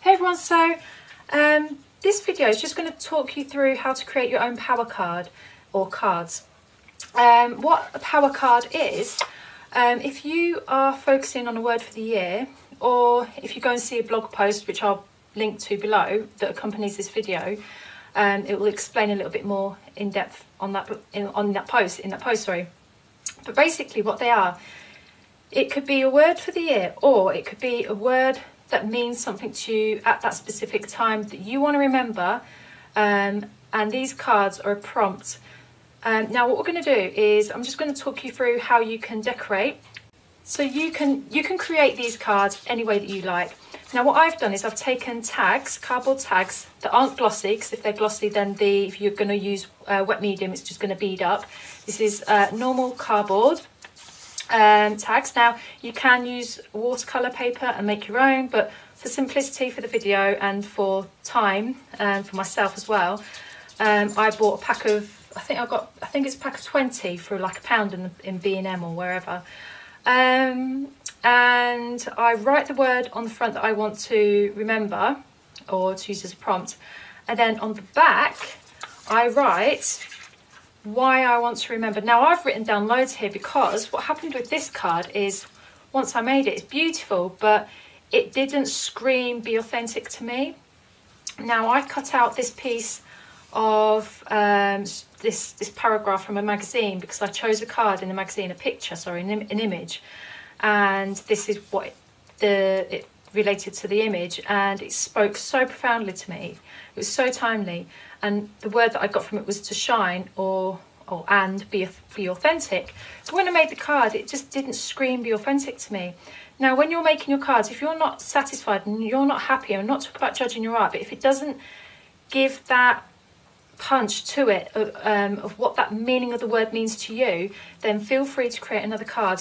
Hey everyone, so this video is just going to talk you through how to create your own power card or cards. What a power card is, if you are focusing on a word for the year, or if you go and see a blog post, which I'll link to below, that accompanies this video, it will explain a little bit more in depth on that post. But basically what they are, it could be a word for the year, or it could be a word that means something to you at that specific time that you want to remember, and these cards are a prompt. Now what we're going to do is I'm just going to talk you through how you can decorate. So you can create these cards any way that you like. Now what I've done is I've taken tags, cardboard tags that aren't glossy, because if they're glossy then if you're going to use wet medium, it's just going to bead up. This is normal cardboard tags. Now you can use watercolor paper and make your own, but for simplicity for the video and for time, for myself as well, I bought a pack of, I think it's a pack of 20 for like £1 in B&M or wherever, and I write the word on the front that I want to remember or to use as a prompt, and then on the back I write why I want to remember. Now I've written down loads here because what happened with this card is once I made it, it's beautiful, but it didn't scream be authentic to me. Now I cut out this piece of this paragraph from a magazine because I chose a card in the magazine, an image, and this is what it related to the image, and it spoke so profoundly to me. It was so timely, and the word that I got from it was to shine and be authentic. So when I made the card, it just didn't scream be authentic to me. Now when you're making your cards, if you're not satisfied and you're not happy, I'm not talking about judging your art, but if it doesn't give that punch to it of what that meaning of the word means to you, then feel free to create another card.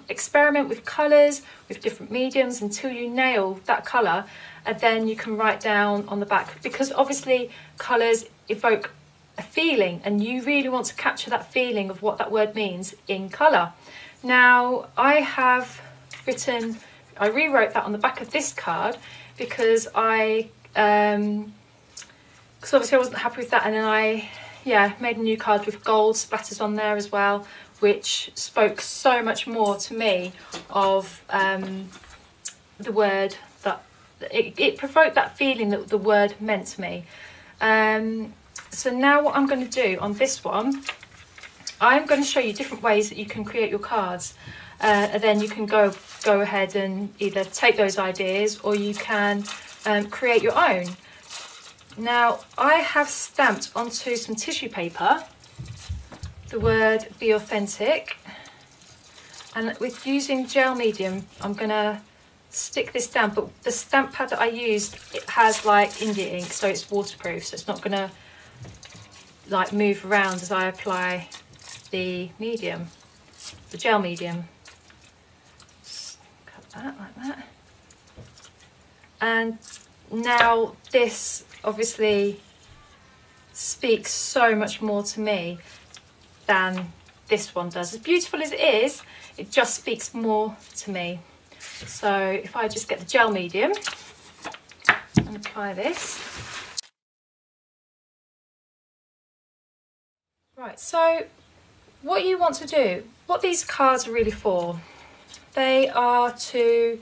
Experiment with colours, with different mediums until you nail that colour, and then you can write down on the back, because obviously colours evoke a feeling and you really want to capture that feeling of what that word means in colour. Now I rewrote that on the back of this card because because obviously I wasn't happy with that, and then I made a new card with gold splatters on there as well, which spoke so much more to me of the word, that it provoked that feeling that the word meant to me. So now what I'm going to do on this one, I'm going to show you different ways that you can create your cards, and then you can go ahead and either take those ideas or you can create your own. Now I have stamped onto some tissue paper the word be authentic, and with using gel medium I'm gonna stick this down, but the stamp pad that I used, it has like India ink, so it's waterproof, so it's not gonna like move around as I apply the gel medium. Just cut that like that, and now this obviously speaks so much more to me than this one does. As beautiful as it is, it just speaks more to me. So if I just get the gel medium and apply this. Right, so what you want to do, what these cards are really for, they are to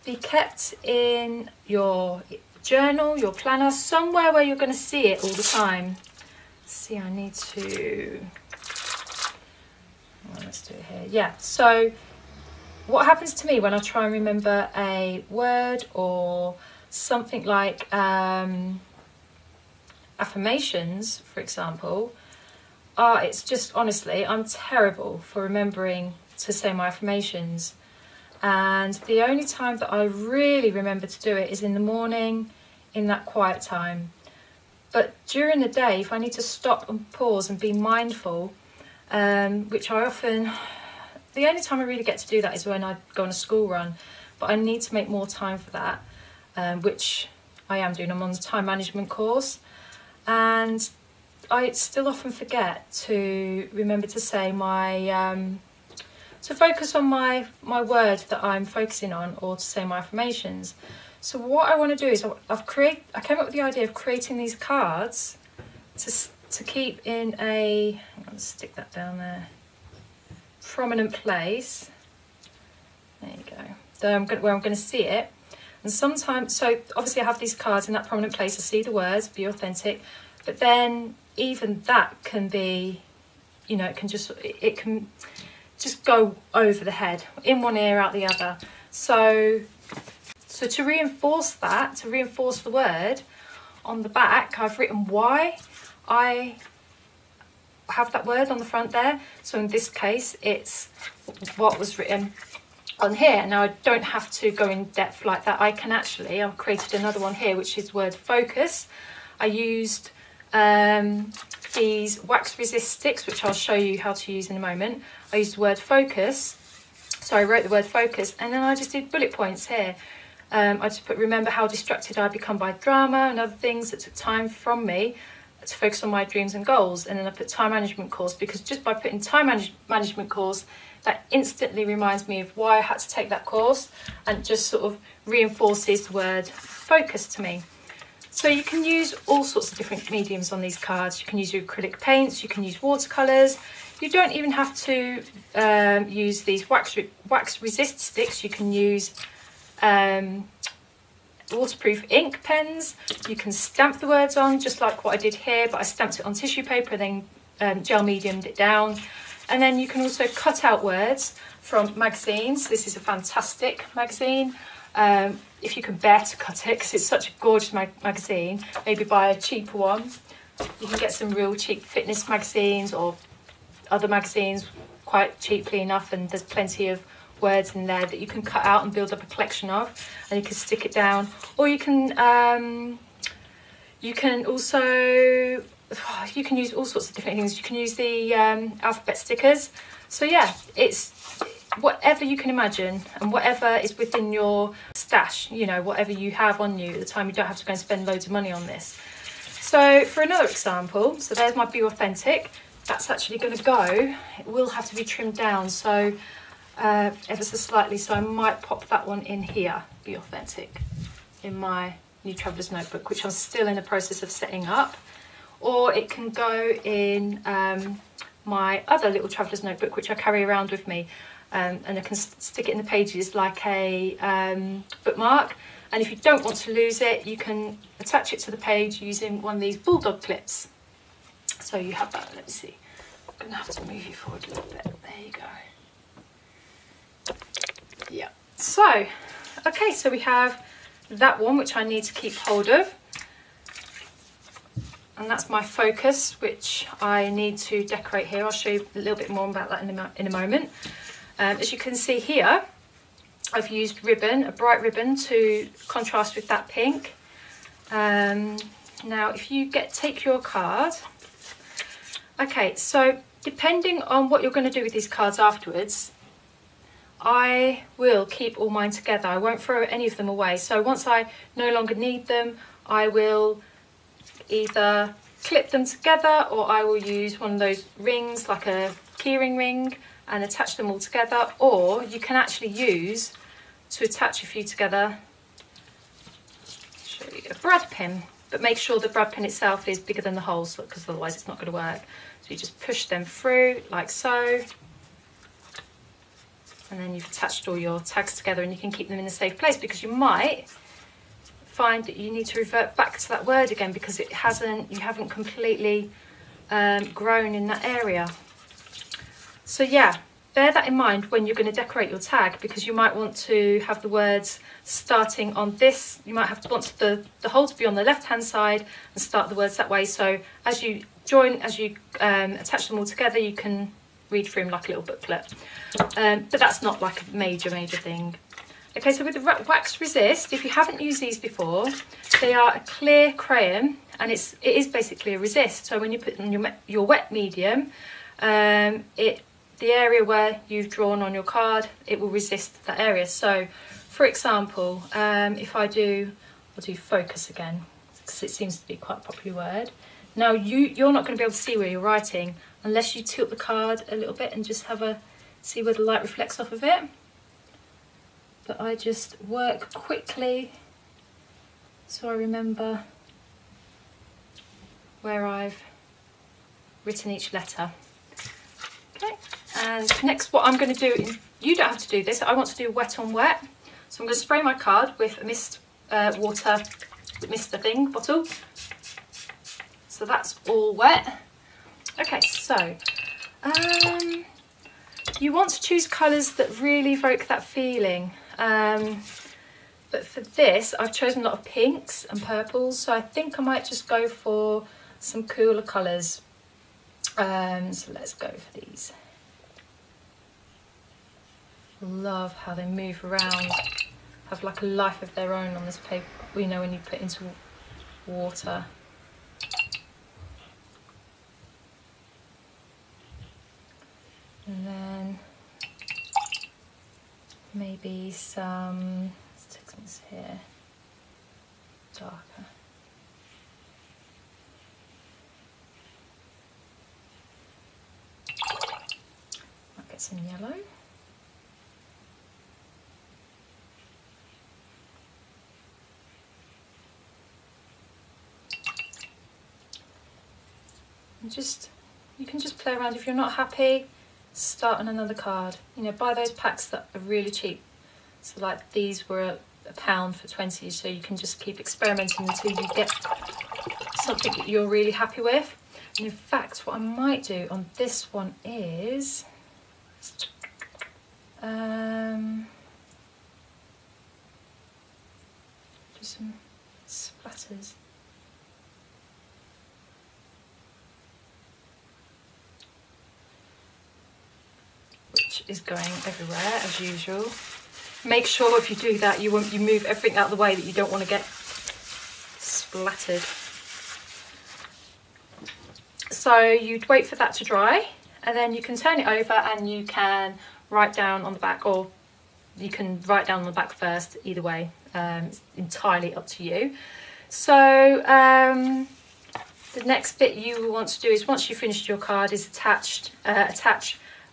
be kept in your journal, your planner, somewhere where you're going to see it all the time. See, I need to, let's do it here. Yeah, so what happens to me when I try and remember a word or something like affirmations, for example, it's just, honestly, I'm terrible for remembering to say my affirmations. And the only time that I really remember to do it is in the morning, in that quiet time. But during the day, if I need to stop and pause and be mindful, which I often, the only time I really get to do that is when I go on a school run, but I need to make more time for that, which I am doing. I'm on the time management course, and I still often forget to remember to say to focus on my word that I'm focusing on, or to say my affirmations. So what I want to do is I came up with the idea of creating these cards to keep in a, I'm going to stick that down there, prominent place. There you go. Where I'm going to see it. And sometimes, so obviously I have these cards in that prominent place. I see the words, be authentic. But then even that can be, you know, it can just go over the head, in one ear, out the other. So to reinforce that, to reinforce the word, on the back I've written why I have that word on the front there. So in this case it's what was written on here. Now I don't have to go in depth like that. I've created another one here which is word focus. I used these wax resist sticks which I'll show you how to use in a moment. I used the word focus, so I wrote the word focus, and then I just did bullet points here. I just put, remember how distracted I become by drama and other things that took time from me to focus on my dreams and goals. And then I put time management course, because just by putting time management course, that instantly reminds me of why I had to take that course, and just sort of reinforces the word focus to me. So you can use all sorts of different mediums on these cards. You can use your acrylic paints, you can use watercolours. You don't even have to use these wax resist sticks. You can use waterproof ink pens. You can stamp the words on, just like what I did here, but I stamped it on tissue paper and then gel mediumed it down. And then you can also cut out words from magazines. This is a fantastic magazine. If you can bear to cut it, because it's such a gorgeous magazine, maybe buy a cheaper one. You can get some real cheap fitness magazines or other magazines quite cheaply enough, and there's plenty of words in there that you can cut out and build up a collection of, and you can stick it down. Or you can also, you can use all sorts of different things. You can use the alphabet stickers. So yeah, it's whatever you can imagine and whatever is within your stash, you know, whatever you have on you at the time. You don't have to go and spend loads of money on this. So for another example, so there's my Be Authentic. That's actually going to go, it will have to be trimmed down, so ever so slightly, so I might pop that one in here, Be Authentic, in my new traveller's notebook, which I'm still in the process of setting up. Or it can go in my other little traveller's notebook, which I carry around with me, and I can stick it in the pages like a bookmark. And if you don't want to lose it, you can attach it to the page using one of these bulldog clips. So you have that. Let me see, I'm going to have to move you forward a little bit. There you go. Yeah, so okay, so we have that one which I need to keep hold of, and that's my focus, which I need to decorate here. I'll show you a little bit more about that in a moment. As you can see here, I've used ribbon, a bright ribbon, to contrast with that pink. Now if you take your card, okay, so depending on what you're going to do with these cards afterwards, I will keep all mine together. I won't throw any of them away. So once I no longer need them, I will either clip them together, or I will use one of those rings, like a keyring ring, and attach them all together. Or you can actually use, to attach a few together, show you a brad pin, but make sure the brad pin itself is bigger than the holes, because otherwise it's not going to work. So you just push them through like so, and then you've attached all your tags together, and you can keep them in a safe place, because you might find that you need to revert back to that word again, because you haven't completely grown in that area. So yeah, bear that in mind when you're going to decorate your tag, because you might want to have the words starting on this. You might want the hole to be on the left hand side and start the words that way. So as you attach them all together, you can read through them like a little booklet. But that's not like a major thing. Okay, so with the wax resist, if you haven't used these before, they are a clear crayon, and it is basically a resist. So when you put in your wet medium, the area where you've drawn on your card, it will resist that area. So for example, if I'll do focus again, because it seems to be quite a popular word. Now you're not going to be able to see where you're writing unless you tilt the card a little bit and just see where the light reflects off of it. But I just work quickly so I remember where I've written each letter. Okay, and next what I'm going to do, you don't have to do this, I want to do wet on wet. So I'm going to spray my card with a mist water mister thing bottle. So that's all wet. Okay, so you want to choose colours that really evoke that feeling. But for this, I've chosen a lot of pinks and purples, so I think I might just go for some cooler colours. So let's go for these. Love how they move around, have like a life of their own on this paper, you know, when you put into water. And then maybe some, let's take some here, darker. I'll get some yellow. And you can just play around. If you're not happy, start on another card. You know, buy those packs that are really cheap. So like these were £1 for 20, so you can just keep experimenting until you get something that you're really happy with. And in fact, what I might do on this one is do some splatters. Which is going everywhere as usual. Make sure if you do that you move everything out of the way that you don't want to get splattered. So you'd wait for that to dry, and then you can turn it over and you can write down on the back, or you can write down on the back first, either way. It's entirely up to you. So the next bit you will want to do is, once you've finished your card, is attach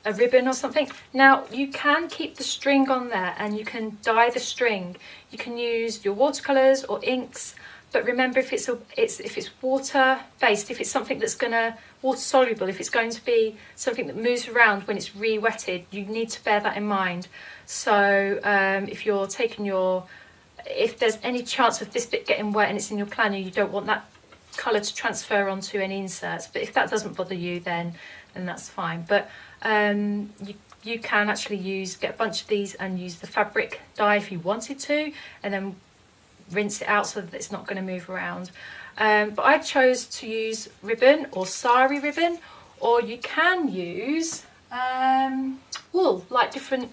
a ribbon or something. Now you can keep the string on there and you can dye the string. You can use your watercolours or inks, but remember, if it's water based, if it's something that's gonna water soluble, if it's going to be something that moves around when it's re-wetted, you need to bear that in mind. So if you're taking if there's any chance of this bit getting wet and it's in your planner, you don't want that colour to transfer onto any inserts. But if that doesn't bother you, then that's fine. But you can actually get a bunch of these and use the fabric dye if you wanted to, and then rinse it out so that it's not going to move around. But I chose to use ribbon or sari ribbon, or you can use wool, like different,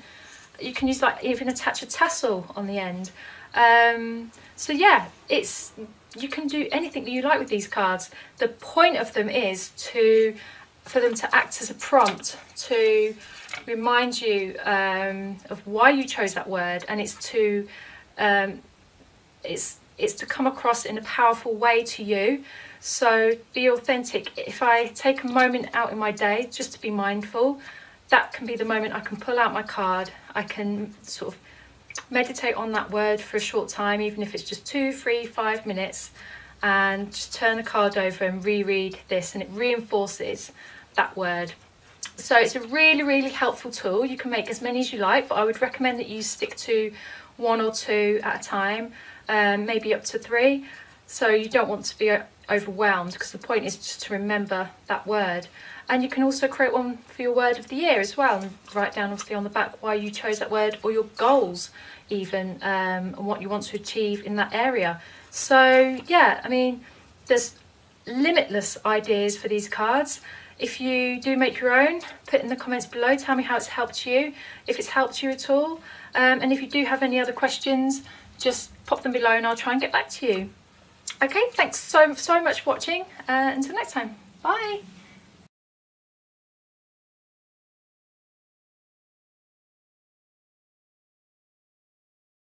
you can use like even attach a tassel on the end. So yeah, you can do anything that you like with these cards. The point of them is for them to act as a prompt to remind you of why you chose that word, and it's to come across in a powerful way to you. So be authentic. If I take a moment out in my day just to be mindful, that can be the moment I can pull out my card. I can sort of meditate on that word for a short time, even if it's just 2, 3, 5 minutes, and just turn the card over and reread this, and it reinforces that word. So it's a really, really helpful tool. You can make as many as you like, but I would recommend that you stick to 1 or 2 at a time, maybe up to 3. So you don't want to be overwhelmed, because the point is just to remember that word. And you can also create one for your word of the year as well, and write down obviously on the back why you chose that word, or your goals even, and what you want to achieve in that area. So yeah, I mean, there's limitless ideas for these cards. If you do make your own, put in the comments below, tell me how it's helped you, if it's helped you at all. And if you do have any other questions, just pop them below and I'll try and get back to you. Okay, thanks so much for watching. Until next time, bye.